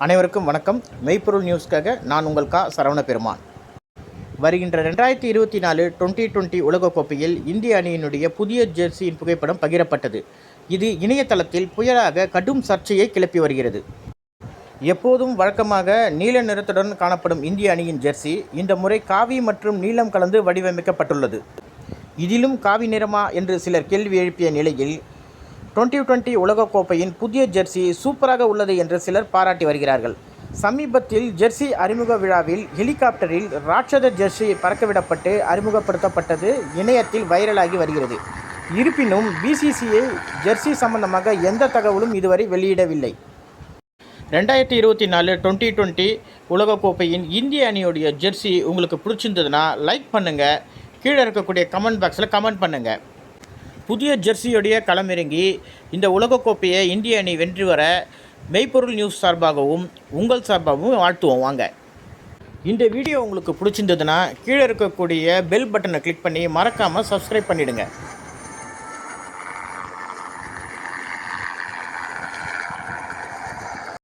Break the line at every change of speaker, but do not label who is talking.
அனைவருக்கும் வணக்கம். மெய்ப்பொருள் நியூஸ்க்காக நான் உங்கள் சரவண பெருமான். வருகின்ற 2024 2020 உலகக்கோப்பையில் இந்திய அணியினுடைய புதிய ஜெர்சியின் புகைப்படம் பகிரப்பட்டது. இது இணையதளத்தில் புயலாக கடும் சர்ச்சையை கிளப்பி வருகிறது. எப்போதும் வழக்கமாக நீல நிறத்துடன் காணப்படும் இந்திய அணியின் ஜெர்சி இந்த முறை காவி மற்றும் நீலம் கலந்து வடிவமைக்கப்பட்டுள்ளது. இதிலும் காவி நிறமா என்று சிலர் கேள்வி எழுப்பிய நிலையில் 2020 உலகக்கோப்பையின் புதிய ஜெர்சி சூப்பராக உள்ளது என்று சிலர் பாராட்டி வருகிறார்கள். சமீபத்தில் ஜெர்சி அறிமுக விழாவில் ஹெலிகாப்டரில் ராட்சத ஜெர்சி பறக்கவிடப்பட்டு அறிமுகப்படுத்தப்பட்டது இணையத்தில் வைரலாகி வருகிறது. இருப்பினும் பிசிசிஐ ஜெர்சி சம்பந்தமாக எந்த தகவலும் இதுவரை வெளியிடவில்லை. 2024 2020 உலகக்கோப்பையின் இந்திய அணியுடைய ஜெர்சி உங்களுக்கு பிடிச்சிருந்ததுன்னா லைக் பண்ணுங்கள். கீழே இருக்கக்கூடிய கமெண்ட் பாக்ஸில் கமெண்ட் பண்ணுங்கள். புதிய ஜெர்சியுடைய களமிறங்கி இந்த உலகக்கோப்பையை இந்திய அணி வென்று வர மெய்ப்பொருள் நியூஸ் சார்பாகவும் உங்கள் சார்பாகவும் வாழ்த்துவோம். வாங்க. இந்த வீடியோ உங்களுக்கு பிடிச்சிருந்ததுன்னா கீழே இருக்கக்கூடிய பெல் பட்டனை கிளிக் பண்ணி மறக்காமல் சப்ஸ்கிரைப் பண்ணிவிடுங்க.